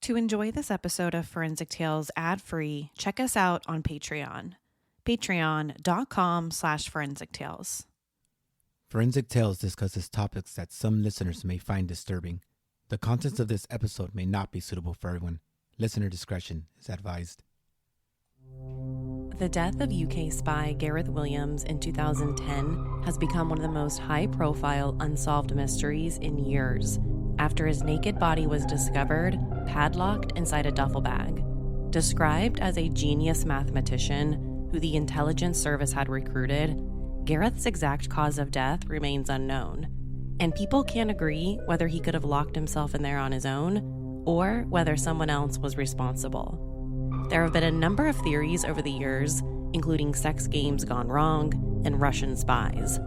To enjoy this episode of Forensic Tales ad-free, check us out on Patreon. Patreon.com/Forensic Tales. Forensic Tales discusses topics that some listeners may find disturbing. The contents of this episode may not be suitable for everyone. Listener discretion is advised. The death of UK spy Gareth Williams in 2010 has become one of the most high-profile unsolved mysteries in years, after his naked body was discovered, padlocked inside a duffel bag. Described as a genius mathematician who the intelligence service had recruited, Gareth's exact cause of death remains unknown, and people can't agree whether he could have locked himself in there on his own or whether someone else was responsible. There have been a number of theories over the years, including sex games gone wrong and Russian spies.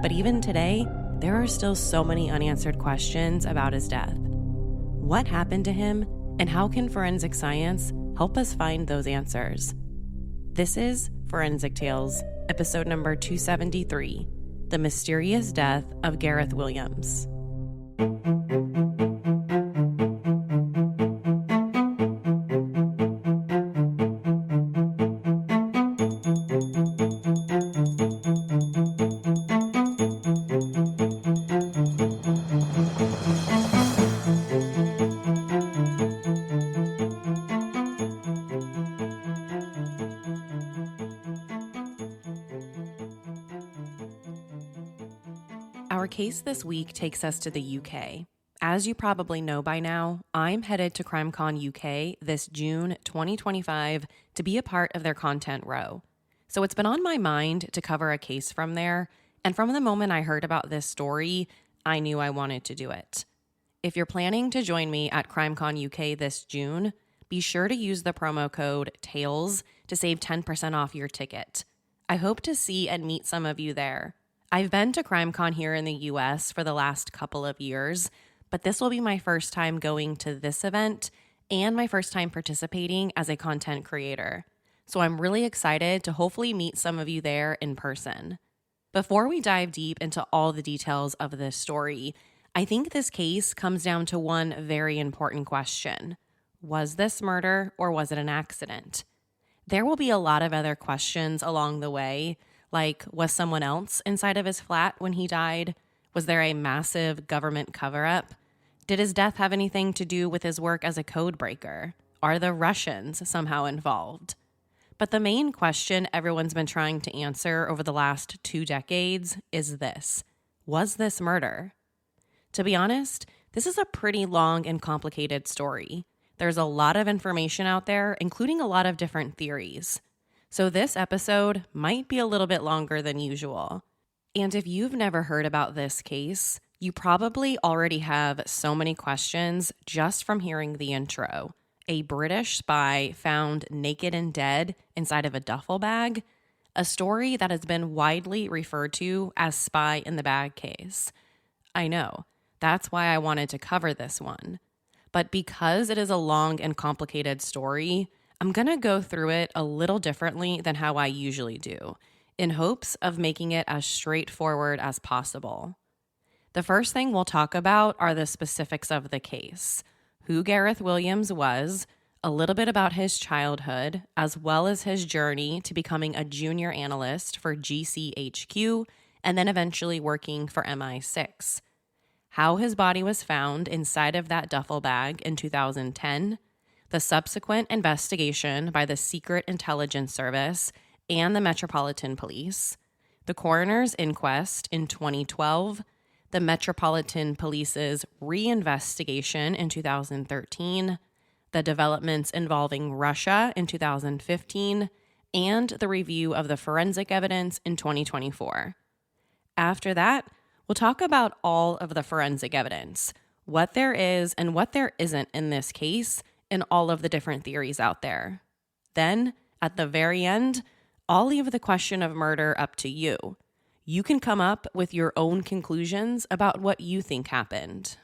But even today, there are still so many unanswered questions about his death. What happened to him, and how can forensic science help us find those answers? This is Forensic Tales, episode number 273, The Mysterious Death of Gareth Williams. Our case this week takes us to the UK. As you probably know by now, I'm headed to CrimeCon UK this June 2025 to be a part of their content row. So it's been on my mind to cover a case from there, and from the moment I heard about this story, I knew I wanted to do it. If you're planning to join me at CrimeCon UK this June, be sure to use the promo code TALES to save 10% off your ticket. I hope to see and meet some of you there. I've been to CrimeCon here in the US for the last couple of years, but this will be my first time going to this event and my first time participating as a content creator. So I'm really excited to hopefully meet some of you there in person. Before we dive deep into all the details of this story, I think this case comes down to one very important question. Was this murder or was it an accident? There will be a lot of other questions along the way, like, was someone else inside of his flat when he died? Was there a massive government cover-up? Did his death have anything to do with his work as a code breaker? Are the Russians somehow involved? But the main question everyone's been trying to answer over the last 2 decades is this: was this murder? To be honest, this is a pretty long and complicated story. There's a lot of information out there, including a lot of different theories. So this episode might be a little bit longer than usual. And if you've never heard about this case, you probably already have so many questions just from hearing the intro. A British spy found naked and dead inside of a duffel bag, a story that has been widely referred to as Spy in the Bag case. I know, that's why I wanted to cover this one. But because it is a long and complicated story, I'm going to go through it a little differently than how I usually do, in hopes of making it as straightforward as possible. The first thing we'll talk about are the specifics of the case, who Gareth Williams was, a little bit about his childhood, as well as his journey to becoming a junior analyst for GCHQ, and then eventually working for MI6, how his body was found inside of that duffel bag in 2010, the subsequent investigation by the Secret Intelligence Service and the Metropolitan Police, the coroner's inquest in 2012, the Metropolitan Police's reinvestigation in 2013, the developments involving Russia in 2015, and the review of the forensic evidence in 2024. After that, we'll talk about all of the forensic evidence, what there is and what there isn't in this case, and all of the different theories out there. Then, at the very end, I'll leave the question of murder up to you. You can come up with your own conclusions about what you think happened.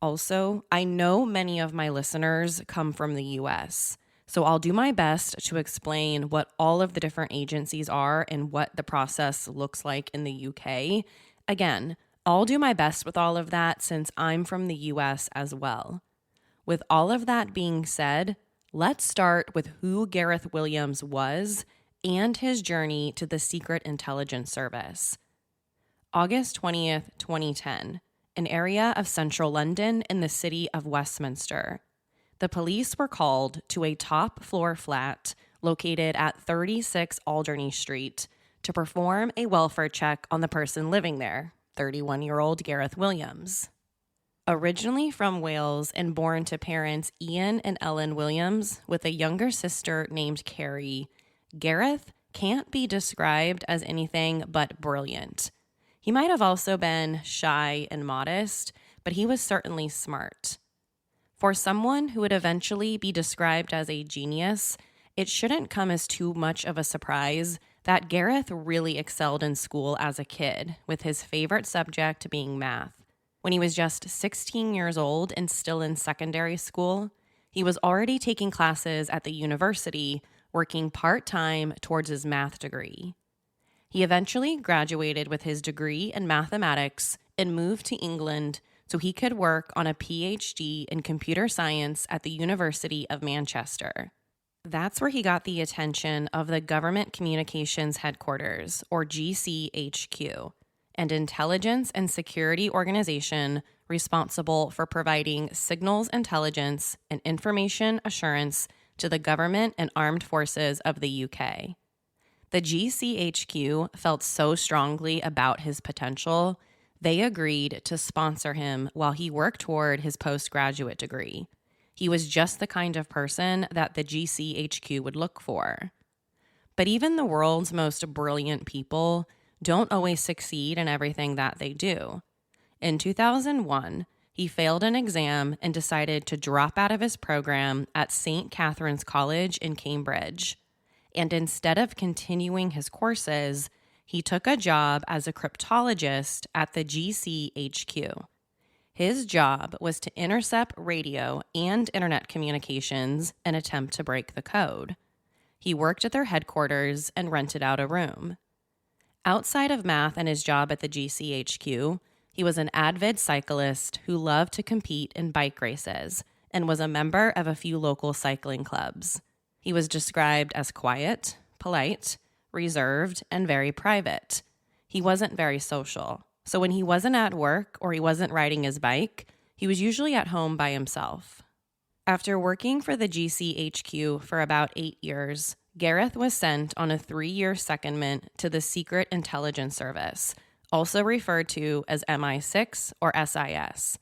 Also, I know many of my listeners come from the US, so I'll do my best to explain what all of the different agencies are and what the process looks like in the UK. Again, I'll do my best with all of that since I'm from the US as well. With all of that being said, let's start with who Gareth Williams was and his journey to the Secret Intelligence Service. August 20th, 2010, an area of central London in the city of Westminster. The police were called to a top-floor flat located at 36 Alderney Street to perform a welfare check on the person living there, 31-year-old Gareth Williams. Originally from Wales and born to parents Ian and Ellen Williams with a younger sister named Carrie, Gareth can't be described as anything but brilliant. He might have also been shy and modest, but he was certainly smart. For someone who would eventually be described as a genius, it shouldn't come as too much of a surprise that Gareth really excelled in school as a kid, with his favorite subject being math. When he was just 16 years old and still in secondary school, he was already taking classes at the university, working part-time towards his math degree. He eventually graduated with his degree in mathematics and moved to England so he could work on a PhD in computer science at the University of Manchester. That's where he got the attention of the Government Communications Headquarters, or GCHQ, an intelligence and security organization responsible for providing signals intelligence and information assurance to the government and armed forces of the UK. The GCHQ felt so strongly about his potential, they agreed to sponsor him while he worked toward his postgraduate degree. He was just the kind of person that the GCHQ would look for. But even the world's most brilliant people don't always succeed in everything that they do. In 2001, he failed an exam and decided to drop out of his program at St. Catherine's College in Cambridge. And instead of continuing his courses, he took a job as a cryptologist at the GCHQ. His job was to intercept radio and internet communications and attempt to break the code. He worked at their headquarters and rented out a room. Outside of math and his job at the GCHQ, he was an avid cyclist who loved to compete in bike races and was a member of a few local cycling clubs. He was described as quiet, polite, reserved, and very private. He wasn't very social, so when he wasn't at work or he wasn't riding his bike, he was usually at home by himself. After working for the GCHQ for about 8 years, Gareth was sent on a 3-year secondment to the Secret Intelligence Service, also referred to as MI6 or SIS.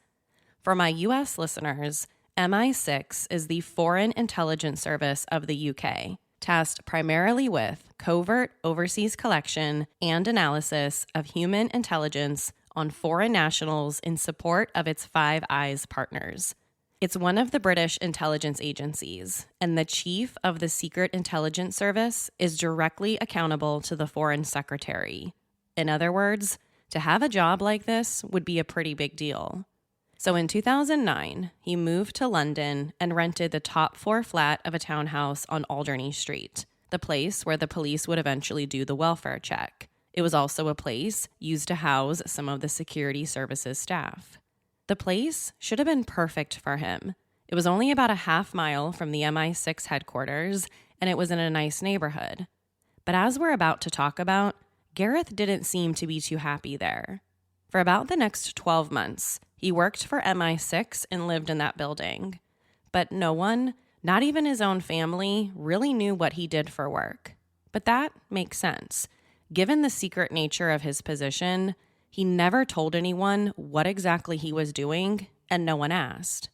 For my U.S. listeners, MI6 is the Foreign Intelligence Service of the UK, tasked primarily with covert overseas collection and analysis of human intelligence on foreign nationals in support of its Five Eyes partners. It's one of the British intelligence agencies, and the chief of the Secret Intelligence Service is directly accountable to the Foreign Secretary. In other words, to have a job like this would be a pretty big deal. So in 2009, he moved to London and rented the top-floor flat of a townhouse on Alderney Street, the place where the police would eventually do the welfare check. It was also a place used to house some of the security services staff. The place should have been perfect for him. It was only about a half-mile from the MI6 headquarters, and it was in a nice neighborhood. But as we're about to talk about, Gareth didn't seem to be too happy there. For about the next 12 months, he worked for MI6 and lived in that building. But no one, not even his own family, really knew what he did for work. But that makes sense. Given the secret nature of his position, he never told anyone what exactly he was doing, and no one asked.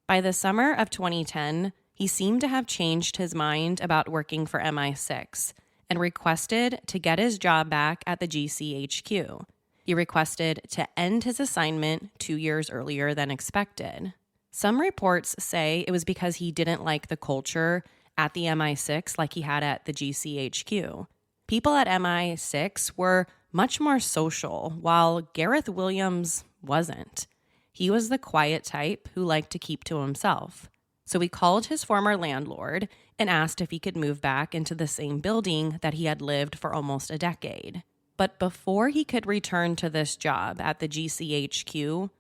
By the summer of 2010, he seemed to have changed his mind about working for MI6 and requested to get his job back at the GCHQ. He requested to end his assignment 2 years earlier than expected. Some reports say it was because he didn't like the culture at the MI6 like he had at the GCHQ. People at MI6 were much more social, while Gareth Williams wasn't. He was the quiet type who liked to keep to himself. So he called his former landlord and asked if he could move back into the same building that he had lived for almost a decade. But before he could return to this job at the GCHQ,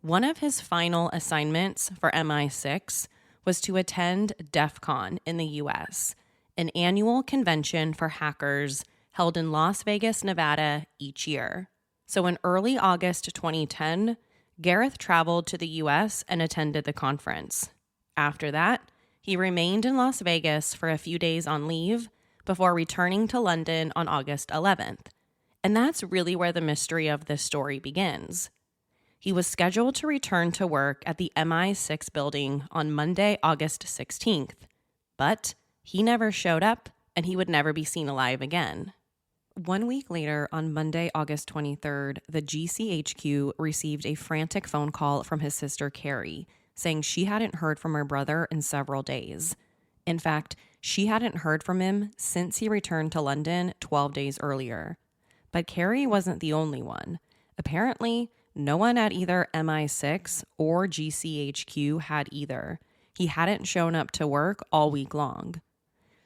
One of his final assignments for MI6 was to attend DEF CON in the US, an annual convention for hackers held in Las Vegas, Nevada each year. So in early August 2010, Gareth traveled to the US and attended the conference. After that, he remained in Las Vegas for a few days on leave before returning to London on August 11th. And that's really where the mystery of this story begins. He was scheduled to return to work at the MI6 building on Monday, August 16th, but he never showed up and he would never be seen alive again. 1 week later, on Monday, August 23rd, the GCHQ received a frantic phone call from his sister Carrie, saying she hadn't heard from her brother in several days. In fact, she hadn't heard from him since he returned to London 12 days earlier. But Carrie wasn't the only one. Apparently, no one at either MI6 or GCHQ had either. He hadn't shown up to work all week long.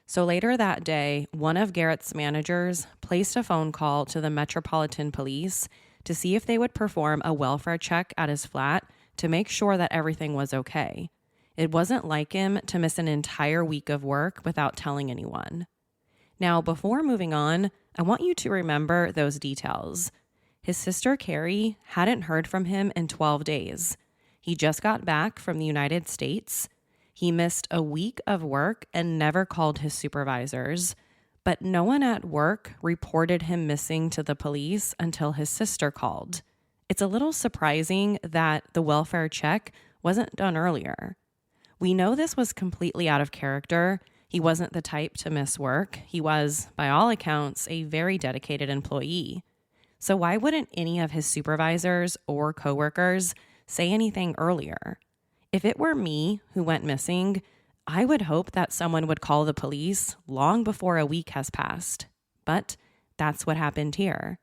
So later that day, one of Gareth's managers placed a phone call to the Metropolitan Police to see if they would perform a welfare check at his flat to make sure that everything was okay. It wasn't like him to miss an entire week of work without telling anyone. Now, before moving on, I want you to remember those details. His sister Carrie hadn't heard from him in 12 days. He just got back from the United States. He missed a week of work and never called his supervisors, but no one at work reported him missing to the police until his sister called. It's a little surprising that the welfare check wasn't done earlier. We know this was completely out of character. He wasn't the type to miss work. He was, by all accounts, a very dedicated employee. So why wouldn't any of his supervisors or coworkers say anything earlier? If it were me who went missing, I would hope that someone would call the police long before a week has passed. But that's what happened here.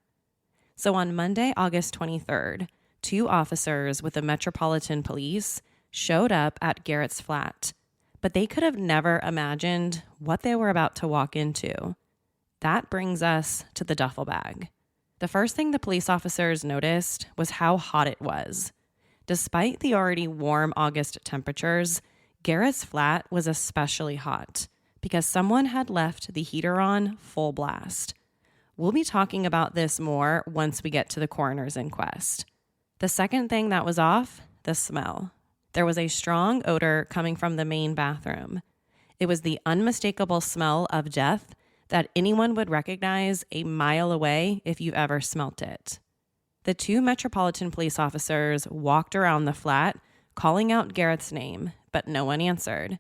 So on Monday, August 23rd, 2 officers with the Metropolitan Police showed up at Gareth's flat, but they could have never imagined what they were about to walk into. That brings us to the duffel bag. The first thing the police officers noticed was how hot it was. Despite the already warm August temperatures, Gareth's flat was especially hot because someone had left the heater on full blast. We'll be talking about this more once we get to the coroner's inquest. The second thing that was off, the smell. There was a strong odor coming from the main bathroom. It was the unmistakable smell of death that anyone would recognize a mile away if you've ever smelt it. The 2 Metropolitan Police officers walked around the flat, calling out Gareth's name, but no one answered.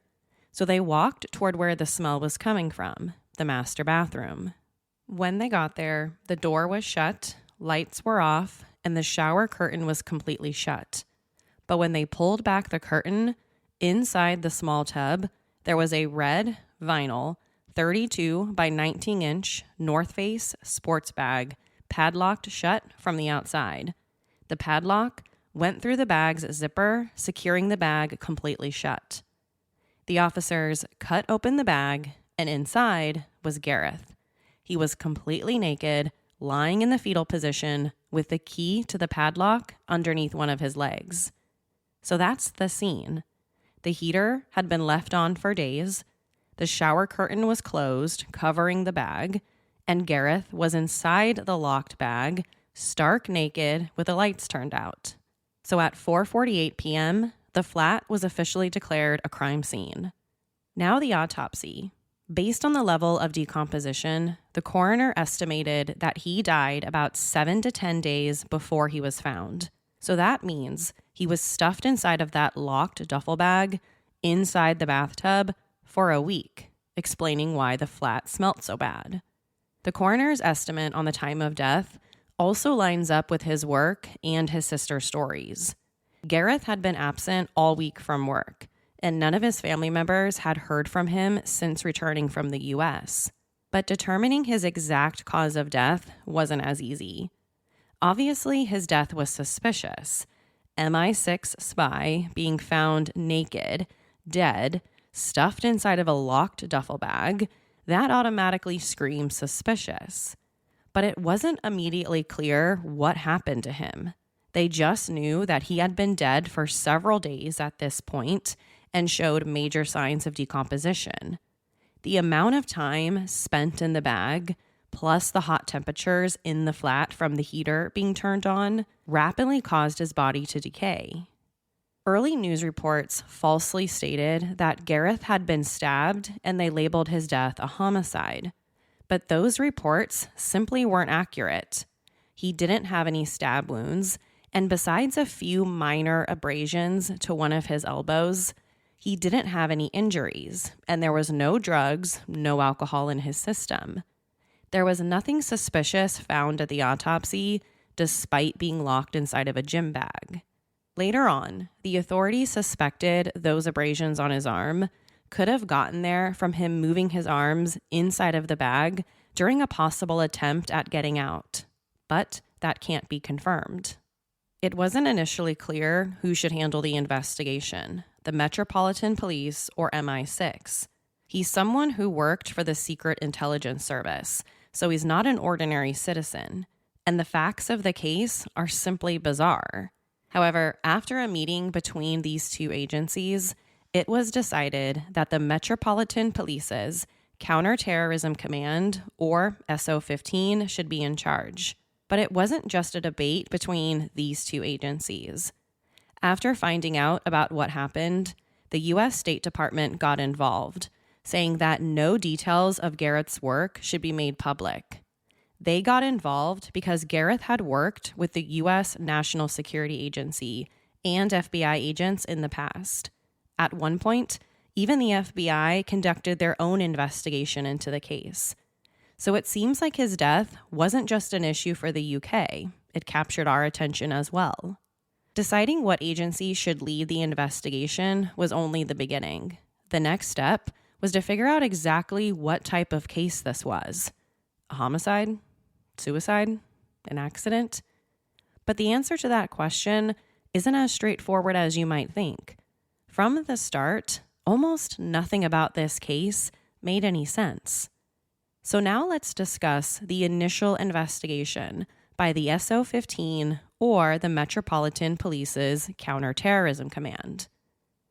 So they walked toward where the smell was coming from, the master bathroom. When they got there, the door was shut, lights were off, and the shower curtain was completely shut. But when they pulled back the curtain, inside the small tub, there was a red vinyl 32 by 19-inch North Face sports bag, padlocked shut from the outside. The padlock went through the bag's zipper, securing the bag completely shut. The officers cut open the bag, and inside was Gareth. He was completely naked, lying in the fetal position with the key to the padlock underneath one of his legs. So that's the scene. The heater had been left on for days. The shower curtain was closed, covering the bag, and Gareth was inside the locked bag, stark naked with the lights turned out. So at 4:48 p.m., the flat was officially declared a crime scene. Now the autopsy. Based on the level of decomposition, the coroner estimated that he died about 7 to 10 days before he was found. So that means he was stuffed inside of that locked duffel bag inside the bathtub for a week, explaining why the flat smelt so bad. The coroner's estimate on the time of death also lines up with his work and his sister's stories. Gareth had been absent all week from work, and none of his family members had heard from him since returning from the U.S. But determining his exact cause of death wasn't as easy. Obviously, his death was suspicious. MI6 spy being found naked, dead, stuffed inside of a locked duffel bag, that automatically screams suspicious. But it wasn't immediately clear what happened to him. They just knew that he had been dead for several days at this point and showed major signs of decomposition. The amount of time spent in the bag, plus the hot temperatures in the flat from the heater being turned on, rapidly caused his body to decay. Early news reports falsely stated that Gareth had been stabbed and they labeled his death a homicide. But those reports simply weren't accurate. He didn't have any stab wounds, and besides a few minor abrasions to one of his elbows, he didn't have any injuries, and there was no drugs, no alcohol in his system. There was nothing suspicious found at the autopsy, despite being locked inside of a gym bag. Later on, the authorities suspected those abrasions on his arm could have gotten there from him moving his arms inside of the bag during a possible attempt at getting out, but that can't be confirmed. It wasn't initially clear who should handle the investigation, the Metropolitan Police or MI6. He's someone who worked for the Secret Intelligence Service, so he's not an ordinary citizen, and the facts of the case are simply bizarre. However, after a meeting between these two agencies, it was decided that the Metropolitan Police's Counterterrorism Command, or SO15, should be in charge. But it wasn't just a debate between these two agencies. After finding out about what happened, the U.S. State Department got involved, saying that no details of Gareth's work should be made public. They got involved because Gareth had worked with the U.S. National Security Agency and FBI agents in the past. At one point, even the FBI conducted their own investigation into the case. So it seems like his death wasn't just an issue for the UK. It captured our attention as well. Deciding what agency should lead the investigation was only the beginning. The next step was to figure out exactly what type of case this was. A homicide? Suicide? An accident? But the answer to that question isn't as straightforward as you might think. From the start, almost nothing about this case made any sense. So now let's discuss the initial investigation by the SO15 or the Metropolitan Police's Counterterrorism Command.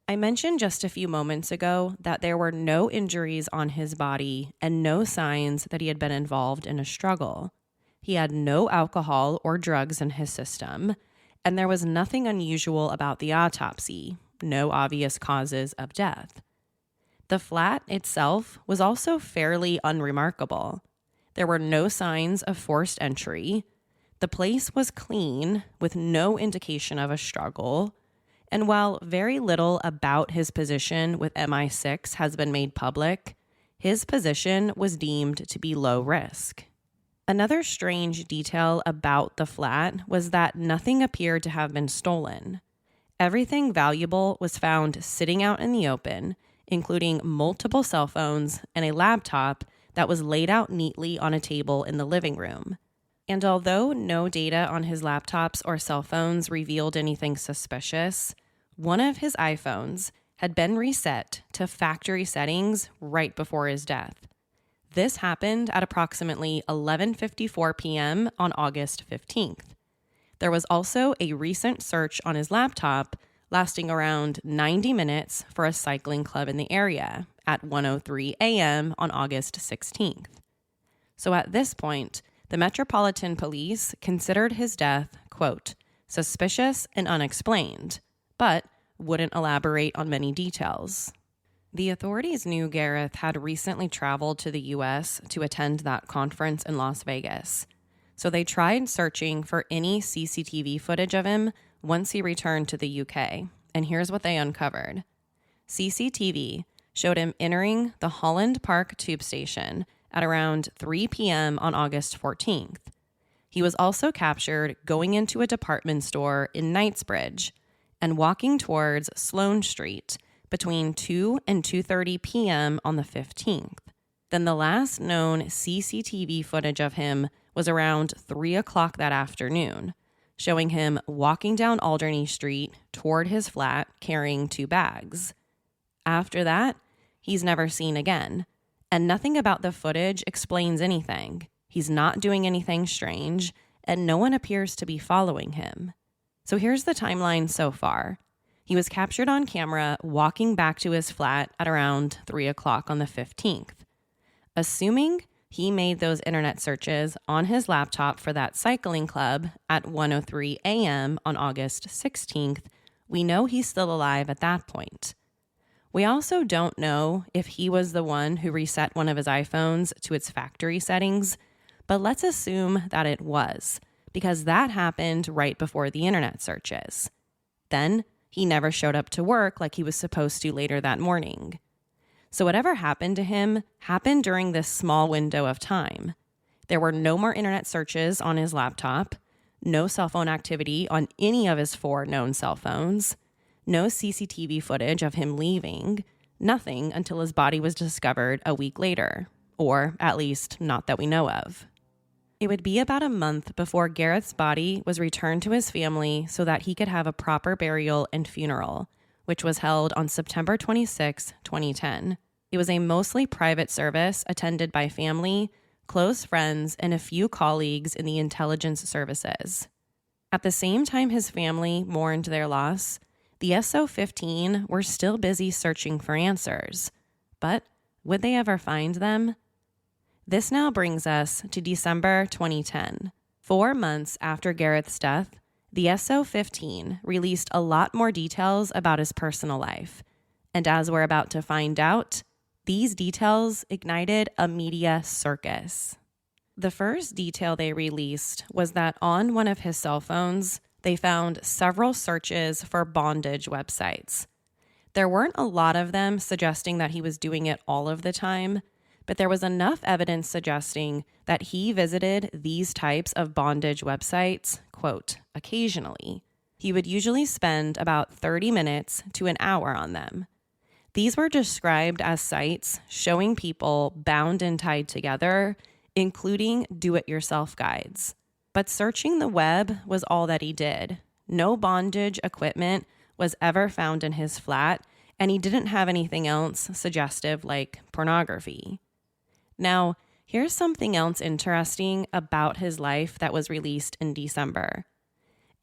I mentioned just a few moments ago that there were no injuries on his body and no signs that he had been involved in a struggle. He had no alcohol or drugs in his system, and there was nothing unusual about the autopsy, no obvious causes of death. The flat itself was also fairly unremarkable. There were no signs of forced entry. The place was clean, with no indication of a struggle. And while very little about his position with MI6 has been made public, his position was deemed to be low risk. Another strange detail about the flat was that nothing appeared to have been stolen. Everything valuable was found sitting out in the open, including multiple cell phones and a laptop that was laid out neatly on a table in the living room. And although no data on his laptops or cell phones revealed anything suspicious, one of his iPhones had been reset to factory settings right before his death. This happened at approximately 11:54 p.m. on August 15th. There was also a recent search on his laptop lasting around 90 minutes for a cycling club in the area at 1:03 a.m. on August 16th. So at this point, the Metropolitan Police considered his death, quote, suspicious and unexplained, but wouldn't elaborate on many details. The authorities knew Gareth had recently traveled to the U.S. to attend that conference in Las Vegas, so they tried searching for any CCTV footage of him once he returned to the UK, and here's what they uncovered. CCTV showed him entering the Holland Park tube station at around 3 p.m. on August 14th. He was also captured going into a department store in Knightsbridge and walking towards Sloane Street between 2 and 2:30 p.m. on the 15th. Then the last known CCTV footage of him was around 3 o'clock that afternoon, showing him walking down Alderney Street toward his flat carrying 2 bags. After that, he's never seen again, and nothing about the footage explains anything. He's not doing anything strange, and no one appears to be following him. So here's the timeline so far. He was captured on camera walking back to his flat at around 3 o'clock on the 15th. Assuming he made those internet searches on his laptop for that cycling club at 1:03 a.m. on August 16th, we know he's still alive at that point. We also don't know if he was the one who reset one of his iPhones to its factory settings, but let's assume that it was, because that happened right before the internet searches. Then he never showed up to work like he was supposed to later that morning. So whatever happened to him happened during this small window of time. There were no more internet searches on his laptop, no cell phone activity on any of his 4 known cell phones, no CCTV footage of him leaving, nothing until his body was discovered a week later, or at least not that we know of. It would be about a month before Gareth's body was returned to his family so that he could have a proper burial and funeral, which was held on September 26, 2010. It was a mostly private service attended by family, close friends, and a few colleagues in the intelligence services. At the same time his family mourned their loss, the SO-15 were still busy searching for answers. But would they ever find them? This now brings us to December 2010. 4 months after Gareth's death, the SO-15 released a lot more details about his personal life. And as we're about to find out, these details ignited a media circus. The first detail they released was that on one of his cell phones, they found several searches for bondage websites. There weren't a lot of them suggesting that he was doing it all of the time, but there was enough evidence suggesting that he visited these types of bondage websites, quote, occasionally. He would usually spend about 30 minutes to an hour on them. These were described as sites showing people bound and tied together, including do-it-yourself guides. But searching the web was all that he did. No bondage equipment was ever found in his flat, and he didn't have anything else suggestive like pornography. Now, here's something else interesting about his life that was released in December.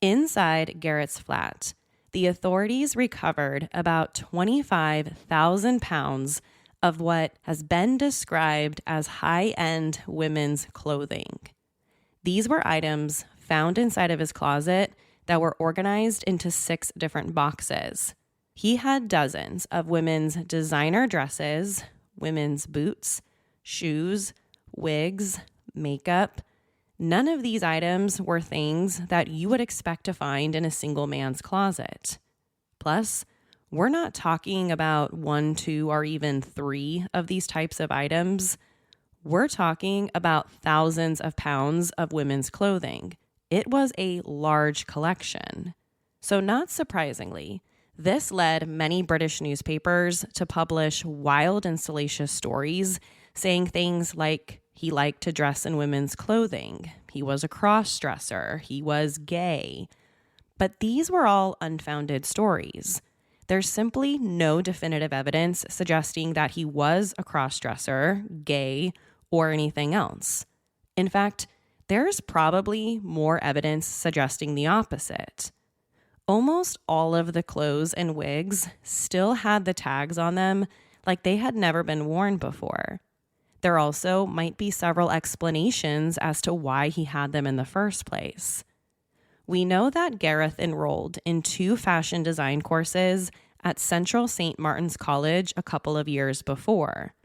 Inside Gareth's flat, the authorities recovered about 25,000 pounds of what has been described as high-end women's clothing. These were items found inside of his closet that were organized into 6 different boxes. He had dozens of women's designer dresses, women's boots, shoes, wigs, makeup. None of these items were things that you would expect to find in a single man's closet. Plus, we're not talking about 1, 2, or even 3 of these types of items. We're talking about thousands of pounds of women's clothing. It was a large collection. So not surprisingly, this led many British newspapers to publish wild and salacious stories saying things like he liked to dress in women's clothing, he was a cross-dresser, he was gay. But these were all unfounded stories. There's simply no definitive evidence suggesting that he was a cross-dresser, gay, or anything else. In fact, there's probably more evidence suggesting the opposite. Almost all of the clothes and wigs still had the tags on them like they had never been worn before. There also might be several explanations as to why he had them in the first place. We know that Gareth enrolled in 2 fashion design courses at Central St. Martin's College a couple of years before.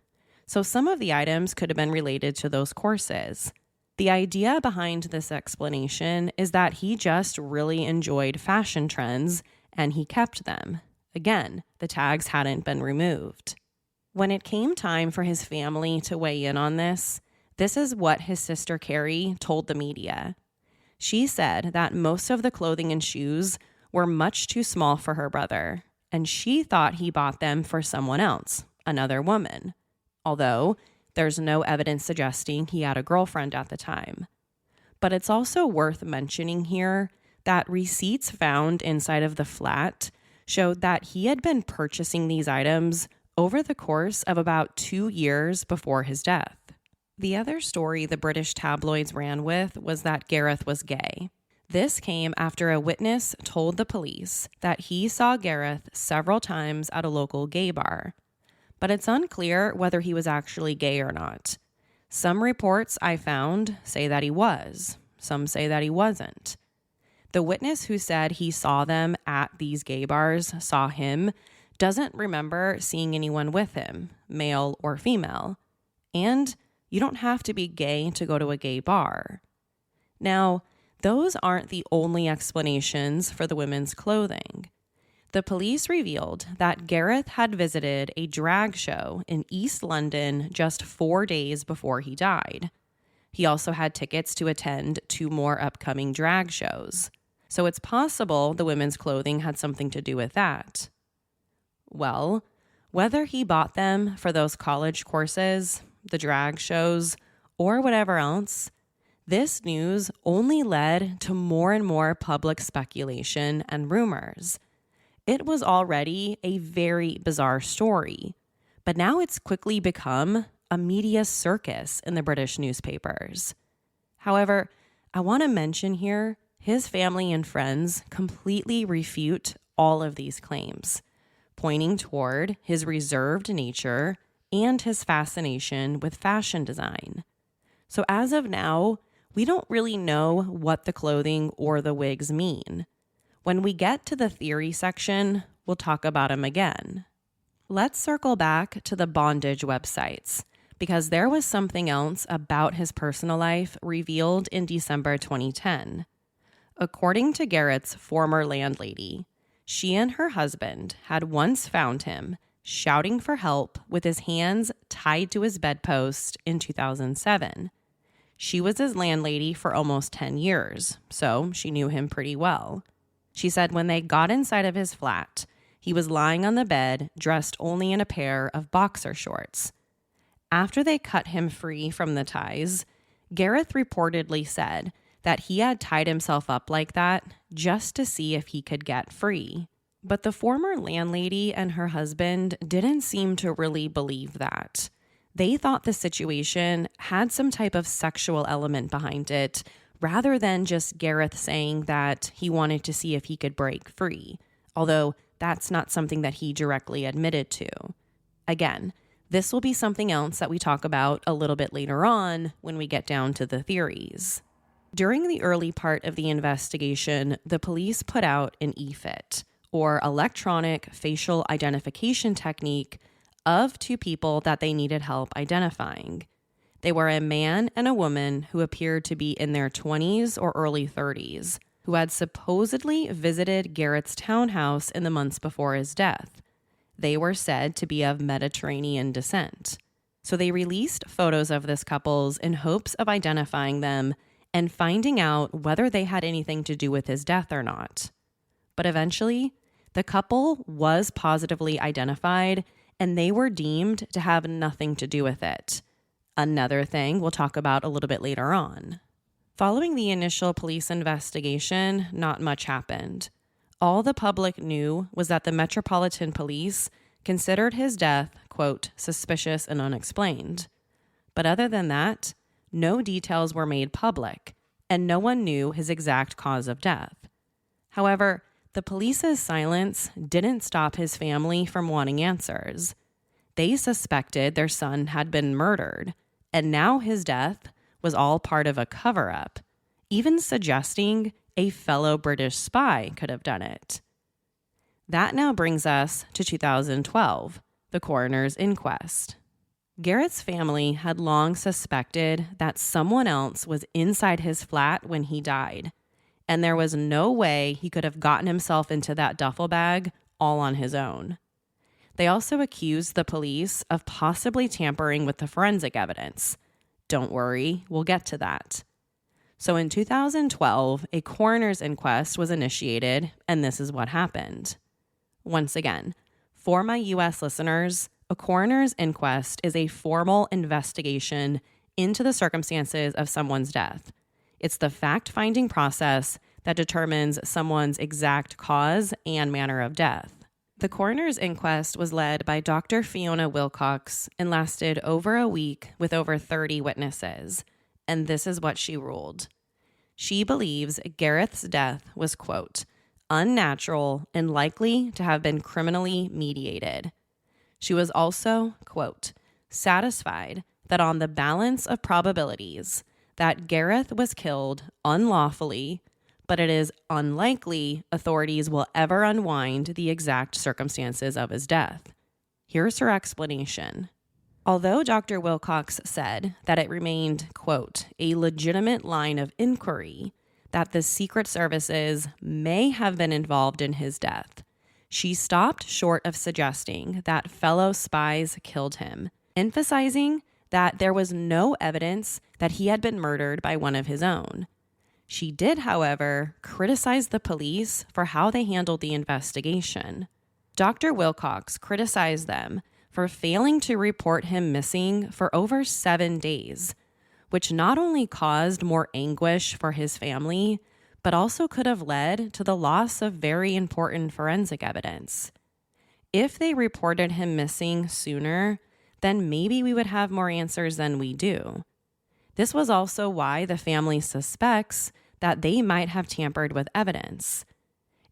So some of the items could have been related to those courses. The idea behind this explanation is that he just really enjoyed fashion trends and he kept them. Again, the tags hadn't been removed. When it came time for his family to weigh in on this is what his sister Carrie told the media. She said that most of the clothing and shoes were much too small for her brother, and she thought he bought them for someone else, another woman, although there's no evidence suggesting he had a girlfriend at the time. But it's also worth mentioning here that receipts found inside of the flat showed that he had been purchasing these items over the course of about 2 years before his death. The other story the British tabloids ran with was that Gareth was gay. This came after a witness told the police that he saw Gareth several times at a local gay bar, but it's unclear whether he was actually gay or not. Some reports I found say that he was. Some say that he wasn't. The witness who said he saw them at these gay bars, saw him, doesn't remember seeing anyone with him, male or female. And you don't have to be gay to go to a gay bar. Now, those aren't the only explanations for the women's clothing. The police revealed that Gareth had visited a drag show in East London just 4 days before he died. He also had tickets to attend 2 more upcoming drag shows. So it's possible the women's clothing had something to do with that. Well, whether he bought them for those college courses, the drag shows, or whatever else, this news only led to more and more public speculation and rumors. It was already a very bizarre story, but now it's quickly become a media circus in the British newspapers. However, I want to mention here, his family and friends completely refute all of these claims, pointing toward his reserved nature and his fascination with fashion design. So as of now, we don't really know what the clothing or the wigs mean. When we get to the theory section, we'll talk about him again. Let's circle back to the bondage websites, because there was something else about his personal life revealed in December 2010. According to Gareth's former landlady, she and her husband had once found him shouting for help with his hands tied to his bedpost in 2007. She was his landlady for almost 10 years, so she knew him pretty well. She said when they got inside of his flat, he was lying on the bed, dressed only in a pair of boxer shorts. After they cut him free from the ties, Gareth reportedly said that he had tied himself up like that just to see if he could get free. But the former landlady and her husband didn't seem to really believe that. They thought the situation had some type of sexual element behind it, rather than just Gareth saying that he wanted to see if he could break free, although that's not something that he directly admitted to. Again, this will be something else that we talk about a little bit later on when we get down to the theories. During the early part of the investigation, the police put out an EFIT, or electronic facial identification technique, of 2 people that they needed help identifying. They were a man and a woman who appeared to be in their 20s or early 30s, who had supposedly visited Gareth's townhouse in the months before his death. They were said to be of Mediterranean descent. So they released photos of this couple's in hopes of identifying them and finding out whether they had anything to do with his death or not. But eventually, the couple was positively identified, and they were deemed to have nothing to do with it. Another thing we'll talk about a little bit later on. Following the initial police investigation, not much happened. All the public knew was that the Metropolitan Police considered his death, quote, suspicious and unexplained. But other than that, no details were made public, and no one knew his exact cause of death. However, the police's silence didn't stop his family from wanting answers. They suspected their son had been murdered, and now his death was all part of a cover-up, even suggesting a fellow British spy could have done it. That now brings us to 2012, the coroner's inquest. Gareth's family had long suspected that someone else was inside his flat when he died, and there was no way he could have gotten himself into that duffel bag all on his own. They also accused the police of possibly tampering with the forensic evidence. Don't worry, we'll get to that. So in 2012, a coroner's inquest was initiated, and this is what happened. Once again, for my U.S. listeners, a coroner's inquest is a formal investigation into the circumstances of someone's death. It's the fact-finding process that determines someone's exact cause and manner of death. The coroner's inquest was led by Dr. Fiona Wilcox and lasted over a week with over 30 witnesses. And this is what she ruled. She believes Gareth's death was, quote, unnatural and likely to have been criminally mediated. She was also, quote, satisfied that on the balance of probabilities that Gareth was killed unlawfully, but it is unlikely authorities will ever unwind the exact circumstances of his death. Here's her explanation. Although Dr. Wilcox said that it remained, quote, a legitimate line of inquiry that the Secret Services may have been involved in his death, she stopped short of suggesting that fellow spies killed him, emphasizing that there was no evidence that he had been murdered by one of his own. She did, however, criticize the police for how they handled the investigation. Dr. Wilcox criticized them for failing to report him missing for over 7 days, which not only caused more anguish for his family, but also could have led to the loss of very important forensic evidence. If they reported him missing sooner, then maybe we would have more answers than we do. This was also why the family suspects that they might have tampered with evidence.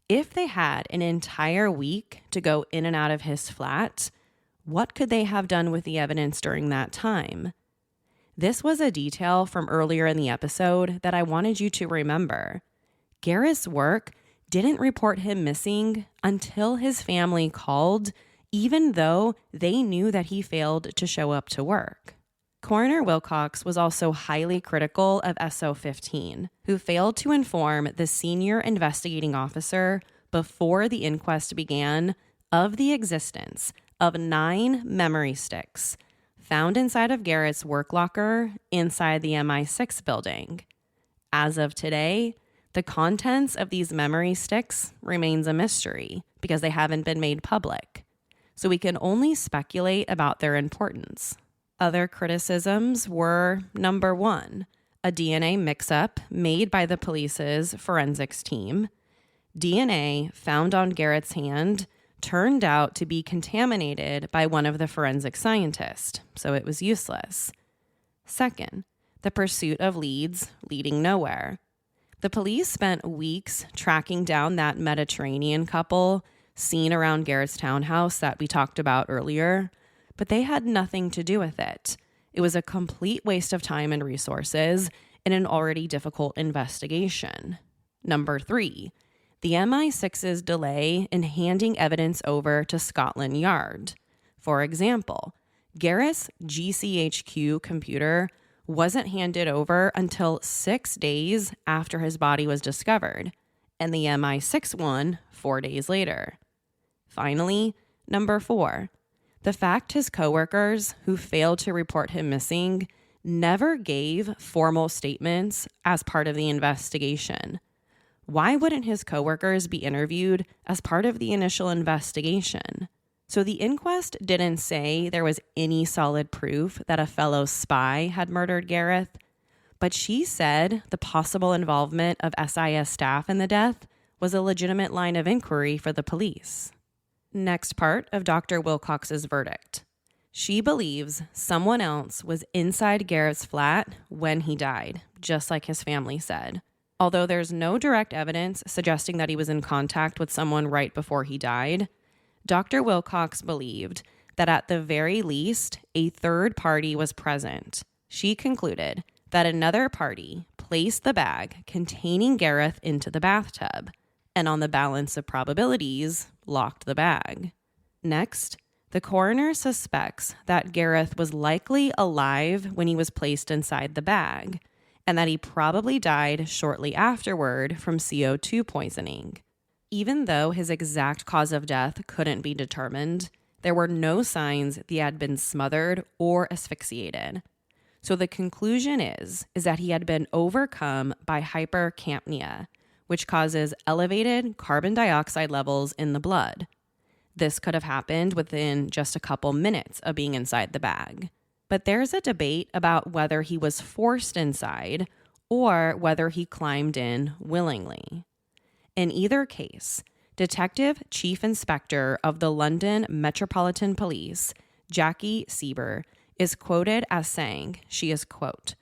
If they had an entire week to go in and out of his flat, what could they have done with the evidence during that time? This was a detail from earlier in the episode that I wanted you to remember. Gareth's work didn't report him missing until his family called, even though they knew that he failed to show up to work. Coroner Wilcox was also highly critical of SO15, who failed to inform the senior investigating officer before the inquest began of the existence of 9 memory sticks found inside of Gareth's work locker inside the MI6 building. As of today, the contents of these memory sticks remains a mystery because they haven't been made public, so we can only speculate about their importance. Other criticisms were, number 1, a DNA mix-up made by the police's forensics team. DNA found on Gareth's hand turned out to be contaminated by one of the forensic scientists, so it was useless. Second, the pursuit of leads leading nowhere. The police spent weeks tracking down that Mediterranean couple seen around Gareth's townhouse that we talked about earlier, but they had nothing to do with it. It was a complete waste of time and resources in an already difficult investigation. Number 3, the MI6's delay in handing evidence over to Scotland Yard. For example, Gareth's GCHQ computer wasn't handed over until 6 days after his body was discovered, and the MI6 one 4 days later. Finally, number 4, the fact his coworkers who failed to report him missing never gave formal statements as part of the investigation. Why wouldn't his coworkers be interviewed as part of the initial investigation? So the inquest didn't say there was any solid proof that a fellow spy had murdered Gareth, but she said the possible involvement of SIS staff in the death was a legitimate line of inquiry for the police. Next part of Dr. Wilcox's verdict. She believes someone else was inside Gareth's flat when he died, just like his family said. Although there's no direct evidence suggesting that he was in contact with someone right before he died, Dr. Wilcox believed that at the very least, a third party was present. She concluded that another party placed the bag containing Gareth into the bathtub, and on the balance of probabilities, locked the bag. Next, the coroner suspects that Gareth was likely alive when he was placed inside the bag, and that he probably died shortly afterward from CO2 poisoning. Even though his exact cause of death couldn't be determined, there were no signs that he had been smothered or asphyxiated. So the conclusion is that he had been overcome by hypercapnia, which causes elevated carbon dioxide levels in the blood. This could have happened within just a couple minutes of being inside the bag. But there's a debate about whether he was forced inside or whether he climbed in willingly. In either case, Detective Chief Inspector of the London Metropolitan Police, Jackie Sieber, is quoted as saying she is, quote,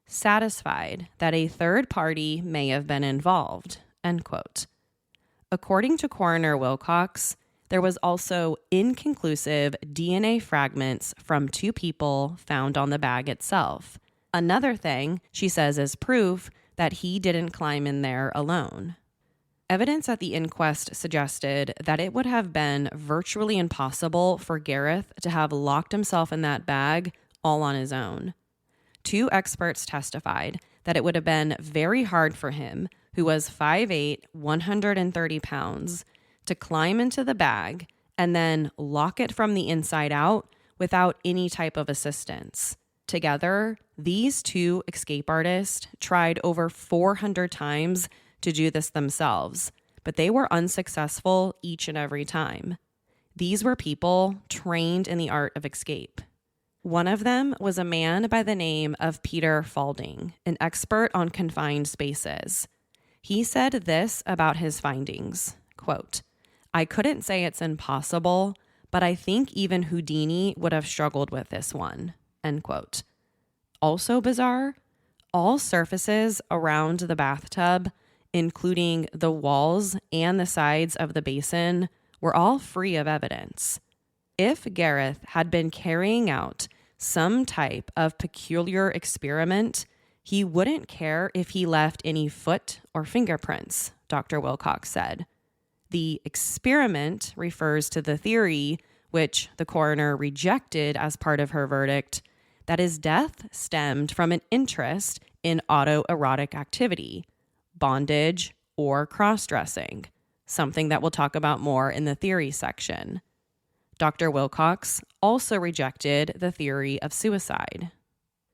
satisfied that a third party may have been involved, end quote. According to Coroner Wilcox, there was also inconclusive DNA fragments from 2 people found on the bag itself. Another thing she says is proof that he didn't climb in there alone. Evidence at the inquest suggested that it would have been virtually impossible for Gareth to have locked himself in that bag all on his own. 2 experts testified that it would have been very hard for him, who was 5'8", 130 pounds, to climb into the bag and then lock it from the inside out without any type of assistance. Together, these 2 escape artists tried over 400 times to do this themselves, but they were unsuccessful each and every time. These were people trained in the art of escape. One of them was a man by the name of Peter Falding, an expert on confined spaces. He said this about his findings, quote, "I couldn't say it's impossible, but I think even Houdini would have struggled with this one," end quote. Also bizarre, all surfaces around the bathtub, including the walls and the sides of the basin, were all free of evidence. If Gareth had been carrying out some type of peculiar experiment, he wouldn't care if he left any foot or fingerprints, Dr. Wilcox said. The experiment refers to the theory, which the coroner rejected as part of her verdict, that his death stemmed from an interest in autoerotic activity, bondage, or cross-dressing, something that we'll talk about more in the theory section. Dr. Wilcox also rejected the theory of suicide.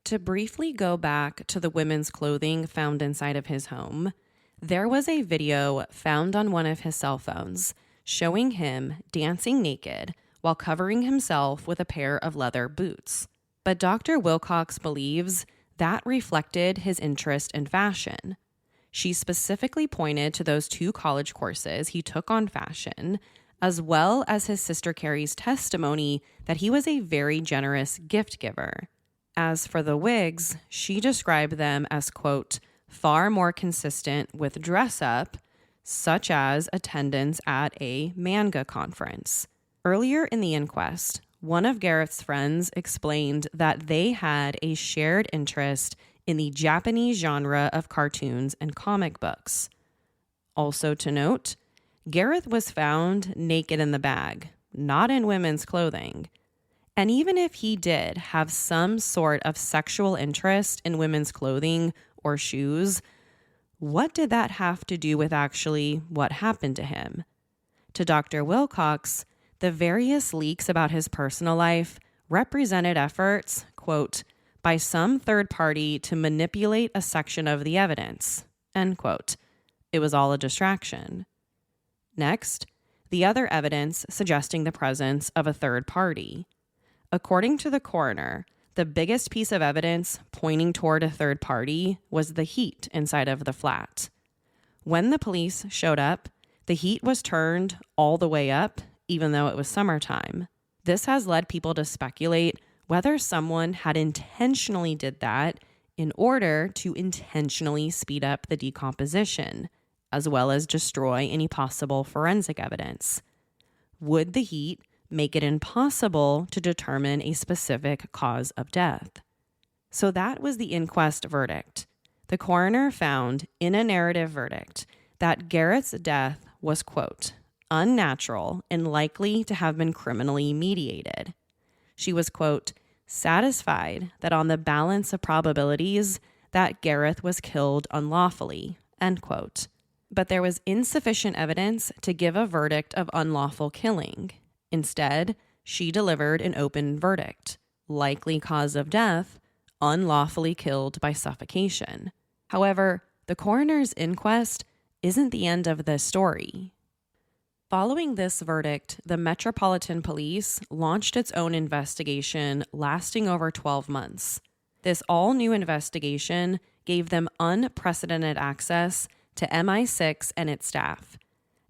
To briefly go back to the women's clothing found inside of his home, there was a video found on one of his cell phones showing him dancing naked while covering himself with a pair of leather boots. But Dr. Wilcox believes that reflected his interest in fashion. She specifically pointed to those 2 college courses he took on fashion, as well as his sister Carrie's testimony that he was a very generous gift giver. As for the wigs, she described them as, quote, far more consistent with dress up, such as attendance at a manga conference. Earlier in the inquest, one of Gareth's friends explained that they had a shared interest in the Japanese genre of cartoons and comic books. Also to note, Gareth was found naked in the bag, not in women's clothing. And even if he did have some sort of sexual interest in women's clothing or shoes, what did that have to do with actually what happened to him? To Dr. Wilcox, the various leaks about his personal life represented efforts, quote, by some third party to manipulate a section of the evidence, end quote. It was all a distraction. Next, the other evidence suggesting the presence of a third party. According to the coroner, the biggest piece of evidence pointing toward a third party was the heat inside of the flat. When the police showed up, the heat was turned all the way up, even though it was summertime. This has led people to speculate whether someone had intentionally did that in order to intentionally speed up the decomposition, as well as destroy any possible forensic evidence. Would the heat make it impossible to determine a specific cause of death? So that was the inquest verdict. The coroner found in a narrative verdict that Gareth's death was, quote, unnatural and likely to have been criminally mediated. She was, quote, satisfied that on the balance of probabilities that Gareth was killed unlawfully, end quote. But there was insufficient evidence to give a verdict of unlawful killing. Instead, she delivered an open verdict. Likely cause of death, unlawfully killed by suffocation. However, the coroner's inquest isn't the end of this story. Following this verdict, the Metropolitan Police launched its own investigation lasting over 12 months. This all-new investigation gave them unprecedented access to MI6 and its staff.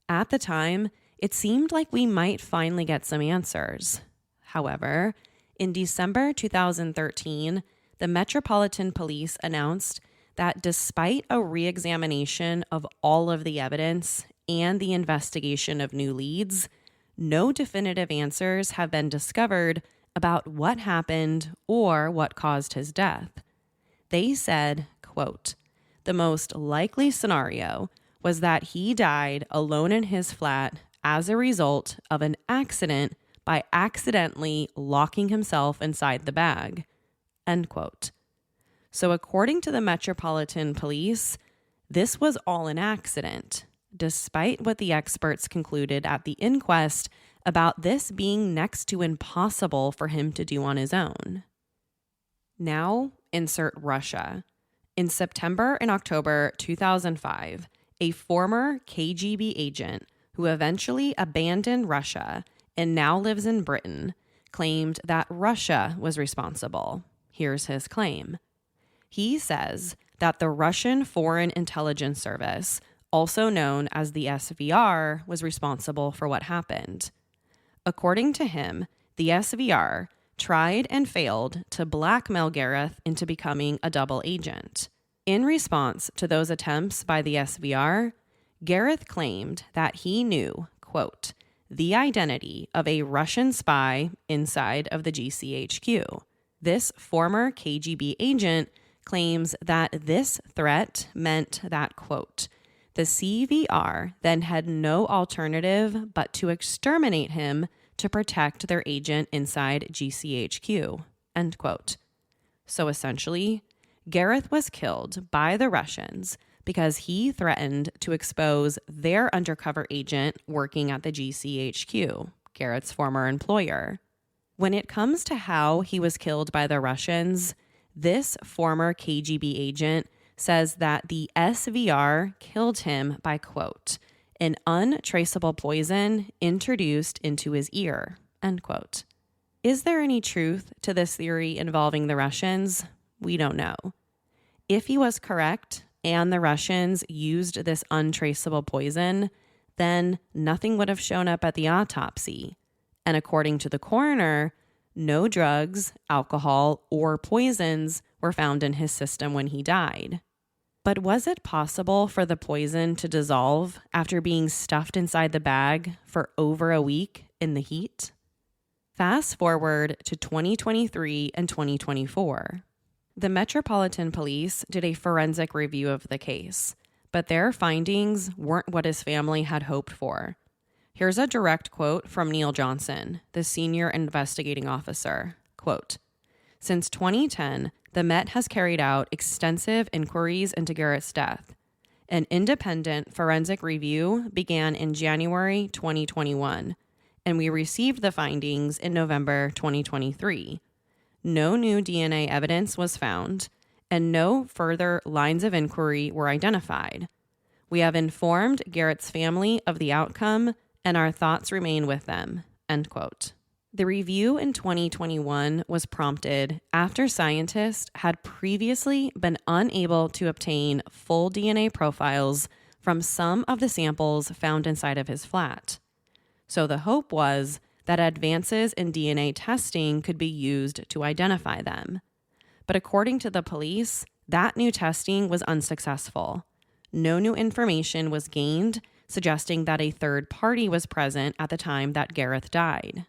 At the time, it seemed like we might finally get some answers. However, in December 2013, the Metropolitan Police announced that despite a re-examination of all of the evidence and the investigation of new leads, no definitive answers have been discovered about what happened or what caused his death. They said, quote, "The most likely scenario was that he died alone in his flat as a result of an accident by accidentally locking himself inside the bag," end quote. So according to the Metropolitan Police, this was all an accident, despite what the experts concluded at the inquest about this being next to impossible for him to do on his own. Now, insert Russia. In September and October 2005, a former KGB agent who eventually abandoned Russia and now lives in Britain claimed that Russia was responsible. Here's his claim. He says that the Russian Foreign Intelligence Service, also known as the SVR, was responsible for what happened. According to him, the SVR tried and failed to blackmail Gareth into becoming a double agent. In response to those attempts by the SVR, Gareth claimed that he knew, quote, "the identity of a Russian spy inside of the GCHQ." This former KGB agent claims that this threat meant that, quote, "the CVR then had no alternative but to exterminate him to protect their agent inside GCHQ," end quote. So essentially, Gareth was killed by the Russians because he threatened to expose their undercover agent working at the GCHQ, Gareth's former employer. When it comes to how he was killed by the Russians, this former KGB agent says that the SVR killed him by, quote, "an untraceable poison introduced into his ear," end quote. Is there any truth to this theory involving the Russians? We don't know. If he was correct and the Russians used this untraceable poison, then nothing would have shown up at the autopsy. And according to the coroner, no drugs, alcohol, or poisons were found in his system when he died. But was it possible for the poison to dissolve after being stuffed inside the bag for over a week in the heat? Fast forward to 2023 and 2024. The Metropolitan Police did a forensic review of the case, but their findings weren't what his family had hoped for. Here's a direct quote from Neil Johnson, the senior investigating officer. Quote, "Since 2010, the Met has carried out extensive inquiries into Gareth's death. An independent forensic review began in January 2021, and we received the findings in November 2023. No new DNA evidence was found, and no further lines of inquiry were identified. We have informed Gareth's family of the outcome, and our thoughts remain with them," end quote. The review in 2021 was prompted after scientists had previously been unable to obtain full DNA profiles from some of the samples found inside of his flat. So the hope was that advances in DNA testing could be used to identify them. But according to the police, that new testing was unsuccessful. No new information was gained, suggesting that a third party was present at the time that Gareth died.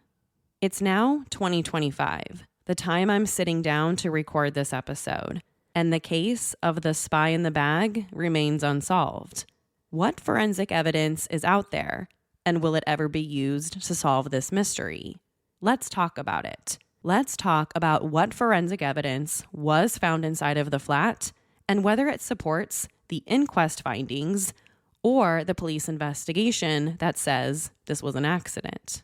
It's now 2025, the time I'm sitting down to record this episode, and the case of the spy in the bag remains unsolved. What forensic evidence is out there, and will it ever be used to solve this mystery? Let's talk about it. Let's talk about what forensic evidence was found inside of the flat and whether it supports the inquest findings or the police investigation that says this was an accident.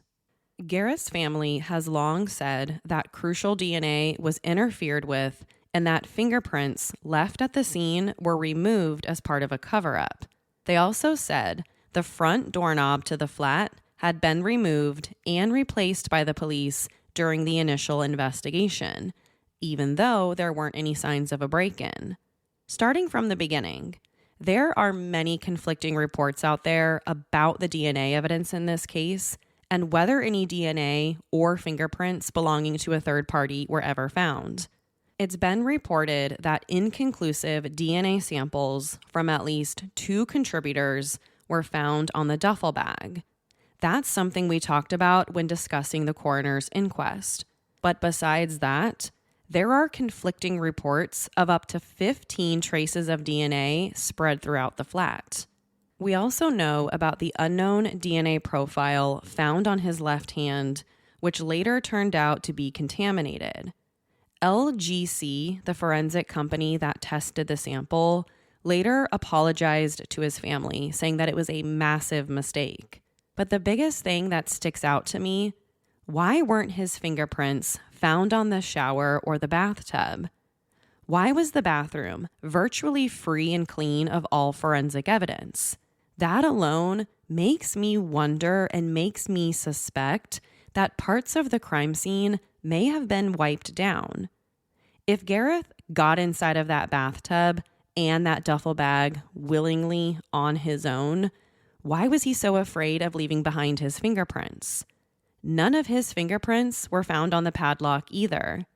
Gareth's family has long said that crucial DNA was interfered with and that fingerprints left at the scene were removed as part of a cover-up. They also said the front doorknob to the flat had been removed and replaced by the police during the initial investigation, even though there weren't any signs of a break-in. Starting from the beginning, there are many conflicting reports out there about the DNA evidence in this case and whether any DNA or fingerprints belonging to a third party were ever found. It's been reported that inconclusive DNA samples from at least 2 contributors were found on the duffel bag. That's something we talked about when discussing the coroner's inquest. But besides that, there are conflicting reports of up to 15 traces of DNA spread throughout the flat. We also know about the unknown DNA profile found on his left hand, which later turned out to be contaminated. LGC, the forensic company that tested the sample, later apologized to his family, saying that it was a massive mistake. But the biggest thing that sticks out to me, why weren't his fingerprints found on the shower or the bathtub? Why was the bathroom virtually free and clean of all forensic evidence? That alone makes me wonder and makes me suspect that parts of the crime scene may have been wiped down. If Gareth got inside of that bathtub and that duffel bag willingly on his own, why was he so afraid of leaving behind his fingerprints? None of his fingerprints were found on the padlock either.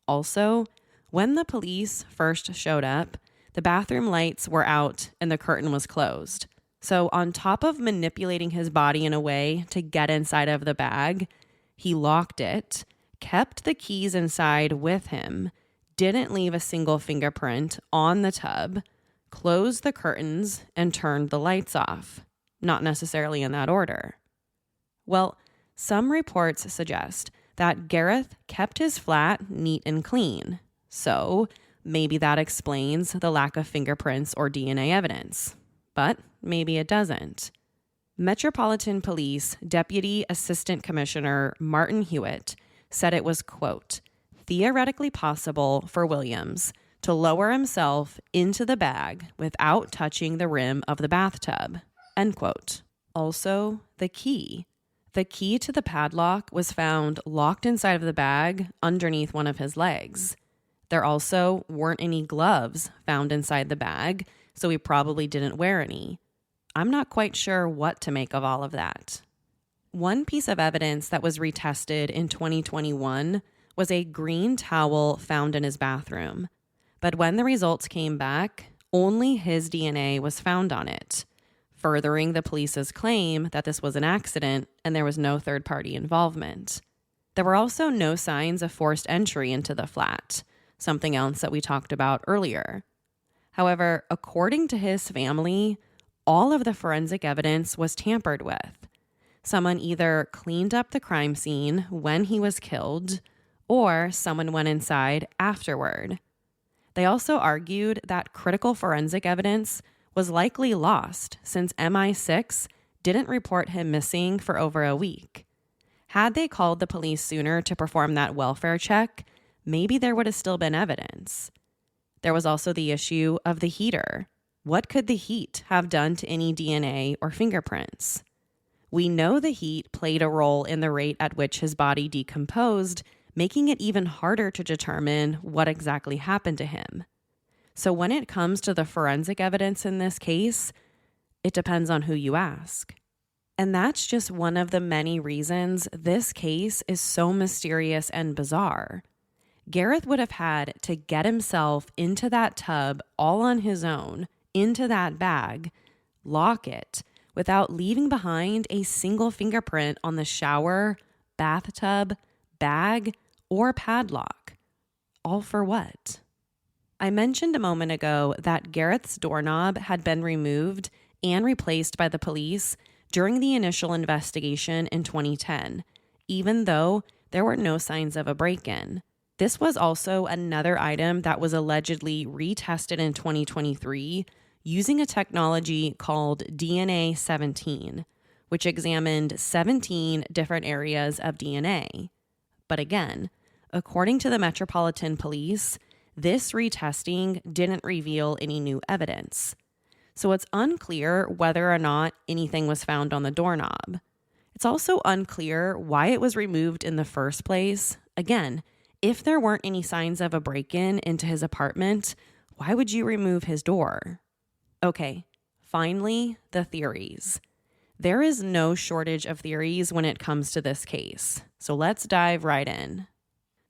Also, when the police first showed up, the bathroom lights were out and the curtain was closed. So on top of manipulating his body in a way to get inside of the bag, he locked it, kept the keys inside with him, didn't leave a single fingerprint on the tub, closed the curtains, and turned the lights off. Not necessarily in that order. Well, some reports suggest that Gareth kept his flat neat and clean. So maybe that explains the lack of fingerprints or DNA evidence. But maybe it doesn't. Metropolitan Police Deputy Assistant Commissioner Martin Hewitt said it was, quote, theoretically possible for Williams to lower himself into the bag without touching the rim of the bathtub, end quote. Also, the key. The key to the padlock was found locked inside of the bag underneath one of his legs. There also weren't any gloves found inside the bag, so he probably didn't wear any. I'm not quite sure what to make of all of that. One piece of evidence that was retested in 2021 was a green towel found in his bathroom. But when the results came back, only his DNA was found on it, furthering the police's claim that this was an accident and there was no third-party involvement. There were also no signs of forced entry into the flat, something else that we talked about earlier. However, according to his family, all of the forensic evidence was tampered with. Someone either cleaned up the crime scene when he was killed, or someone went inside afterward. They also argued that critical forensic evidence was likely lost since MI6 didn't report him missing for over a week. Had they called the police sooner to perform that welfare check, maybe there would have still been evidence. There was also the issue of the heater. What could the heat have done to any DNA or fingerprints? We know the heat played a role in the rate at which his body decomposed, making it even harder to determine what exactly happened to him. So when it comes to the forensic evidence in this case, it depends on who you ask. And that's just one of the many reasons this case is so mysterious and bizarre. Gareth would have had to get himself into that tub all on his own, into that bag, lock it, without leaving behind a single fingerprint on the shower, bathtub, bag, or padlock. All for what? I mentioned a moment ago that Gareth's doorknob had been removed and replaced by the police during the initial investigation in 2010, even though there were no signs of a break-in. This was also another item that was allegedly retested in 2023 using a technology called DNA 17, which examined 17 different areas of DNA. But again, according to the Metropolitan Police, this retesting didn't reveal any new evidence. So it's unclear whether or not anything was found on the doorknob. It's also unclear why it was removed in the first place. Again, if there weren't any signs of a break-in into his apartment, why would you remove his door? Okay, finally, the theories. There is no shortage of theories when it comes to this case, so let's dive right in.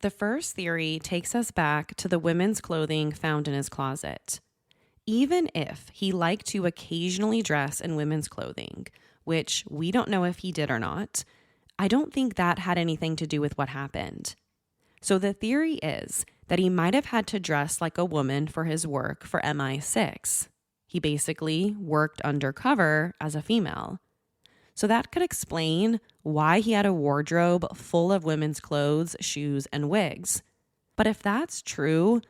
The first theory takes us back to the women's clothing found in his closet. Even if he liked to occasionally dress in women's clothing, which we don't know if he did or not, I don't think that had anything to do with what happened. So the theory is that he might have had to dress like a woman for his work for MI6. He basically worked undercover as a female. So that could explain why he had a wardrobe full of women's clothes, shoes, and wigs. But if that's true,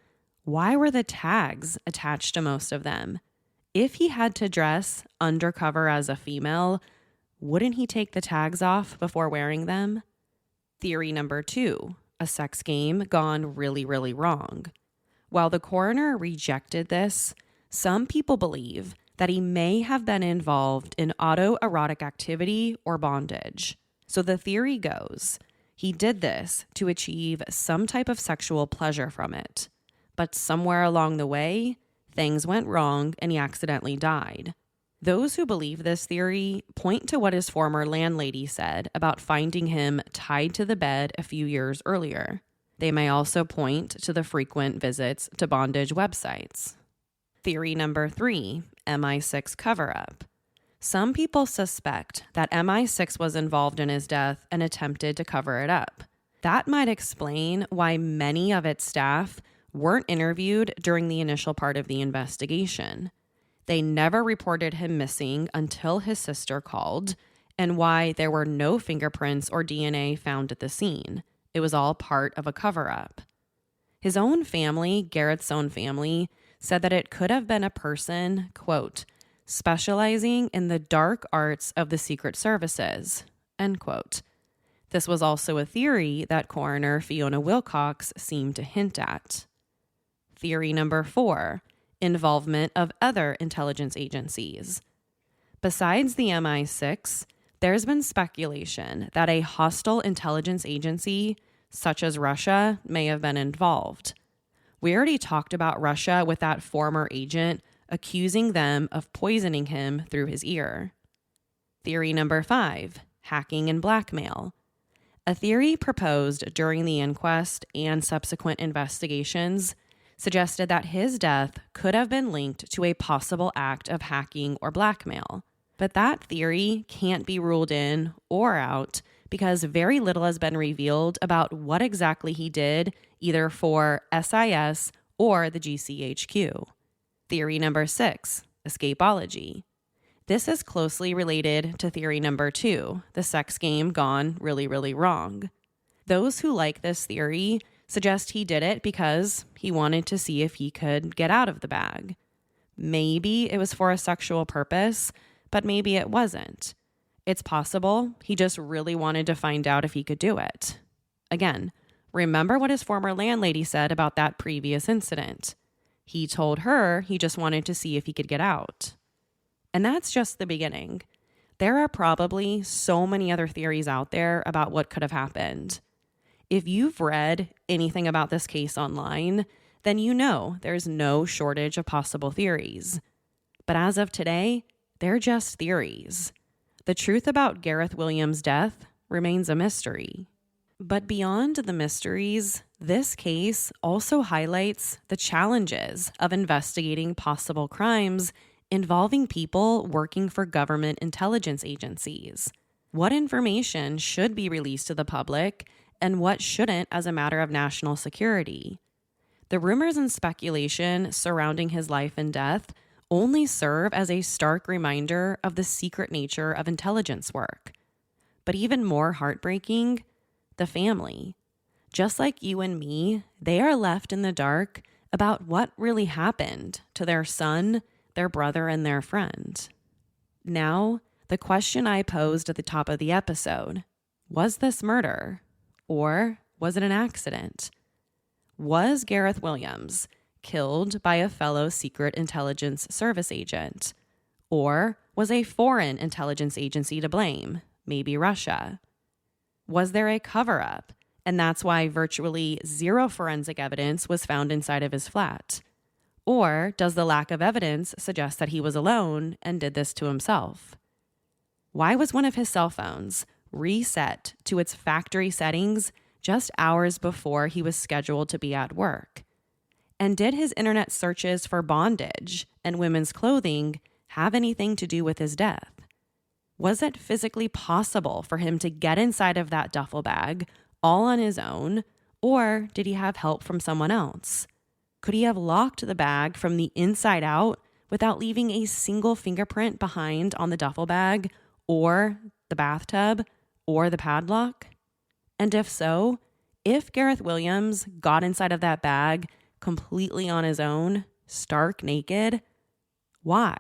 why were the tags attached to most of them? If he had to dress undercover as a female, wouldn't he take the tags off before wearing them? Theory number 2, a sex game gone really, really wrong. While the coroner rejected this, some people believe that he may have been involved in autoerotic activity or bondage. So the theory goes, he did this to achieve some type of sexual pleasure from it. But somewhere along the way, things went wrong and he accidentally died. Those who believe this theory point to what his former landlady said about finding him tied to the bed a few years earlier. They may also point to the frequent visits to bondage websites. Theory number 3, MI6 cover-up. Some people suspect that MI6 was involved in his death and attempted to cover it up. That might explain why many of its staff weren't interviewed during the initial part of the investigation. They never reported him missing until his sister called, and why there were no fingerprints or DNA found at the scene. It was all part of a cover-up. His own family, Gareth's own family, said that it could have been a person, quote, specializing in the dark arts of the secret services, end quote. This was also a theory that coroner Fiona Wilcox seemed to hint at. Theory number 4, involvement of other intelligence agencies. Besides the MI6, there's been speculation that a hostile intelligence agency, such as Russia, may have been involved. We already talked about Russia with that former agent accusing them of poisoning him through his ear. Theory number 5, hacking and blackmail. A theory proposed during the inquest and subsequent investigations suggested that his death could have been linked to a possible act of hacking or blackmail. But that theory can't be ruled in or out because very little has been revealed about what exactly he did, either for SIS or the GCHQ. Theory number 6, escapology. This is closely related to theory number 2, the sex game gone really, really wrong. Those who like this theory suggest he did it because he wanted to see if he could get out of the bag. Maybe it was for a sexual purpose, but maybe it wasn't. It's possible he just really wanted to find out if he could do it. Again, remember what his former landlady said about that previous incident. He told her he just wanted to see if he could get out. And that's just the beginning. There are probably so many other theories out there about what could have happened. If you've read anything about this case online, then you know there's no shortage of possible theories. But as of today, they're just theories. The truth about Gareth Williams' death remains a mystery. But beyond the mysteries, this case also highlights the challenges of investigating possible crimes involving people working for government intelligence agencies. What information should be released to the public and what shouldn't as a matter of national security? The rumors and speculation surrounding his life and death only serve as a stark reminder of the secret nature of intelligence work. But even more heartbreaking, the family. Just like you and me, they are left in the dark about what really happened to their son, their brother, and their friend. Now, the question I posed at the top of the episode, was this murder? Or was it an accident? Was Gareth Williams killed by a fellow Secret Intelligence Service agent? Or was a foreign intelligence agency to blame, maybe Russia? Was there a cover-up, and that's why virtually zero forensic evidence was found inside of his flat? Or does the lack of evidence suggest that he was alone and did this to himself? Why was one of his cell phones reset to its factory settings just hours before he was scheduled to be at work? And did his internet searches for bondage and women's clothing have anything to do with his death? Was it physically possible for him to get inside of that duffel bag all on his own, or did he have help from someone else? Could he have locked the bag from the inside out without leaving a single fingerprint behind on the duffel bag or the bathtub or the padlock? And if so, if Gareth Williams got inside of that bag completely on his own, stark naked, why?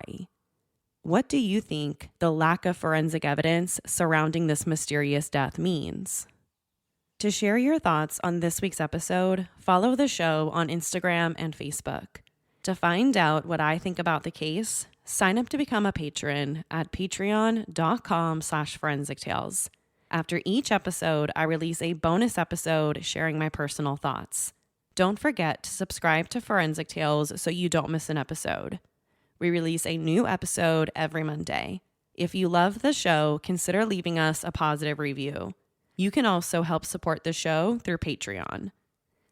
What do you think the lack of forensic evidence surrounding this mysterious death means? To share your thoughts on this week's episode, follow the show on Instagram and Facebook. To find out what I think about the case, sign up to become a patron at patreon.com/forensictales. After each episode, I release a bonus episode sharing my personal thoughts. Don't forget to subscribe to Forensic Tales so you don't miss an episode. We release a new episode every Monday. If you love the show, consider leaving us a positive review. You can also help support the show through Patreon.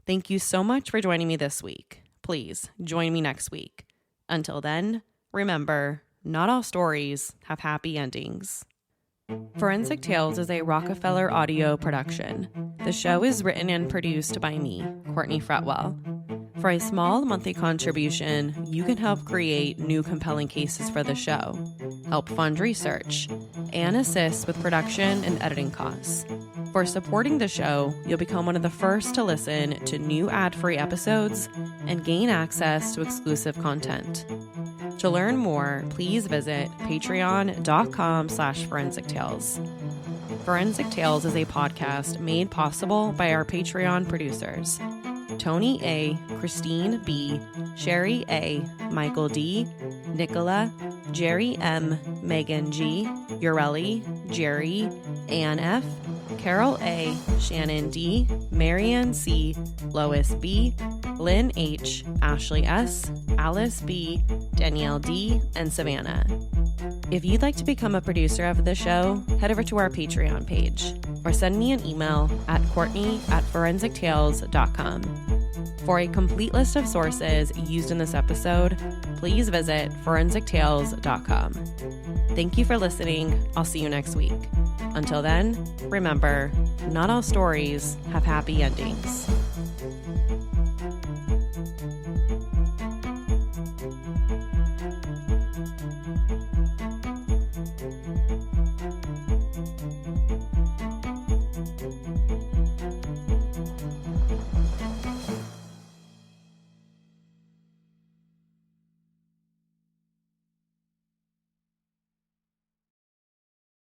Thank you so much for joining me this week. Please join me next week. Until then, remember, not all stories have happy endings. Forensic Tales is a Rockefeller audio production. The show is written and produced by me, Courtney Fretwell. For a small monthly contribution, you can help create new compelling cases for the show, help fund research, and assist with production and editing costs. For supporting the show, you'll become one of the first to listen to new ad-free episodes and gain access to exclusive content. To learn more, please visit patreon.com/forensictales. Forensic Tales is a podcast made possible by our Patreon producers: Tony A., Christine B., Sherry A., Michael D., Nicola, Jerry M., Megan G., Ureli, Jerry, Ann F., Carol A., Shannon D., Marianne C., Lois B., Lynn H., Ashley S., Alice B., Danielle D., and Savannah. If you'd like to become a producer of the show, head over to our Patreon page or send me an email at courtney@forensictales.com. For a complete list of sources used in this episode, please visit forensictales.com. Thank you for listening. I'll see you next week. Until then, remember, not all stories have happy endings.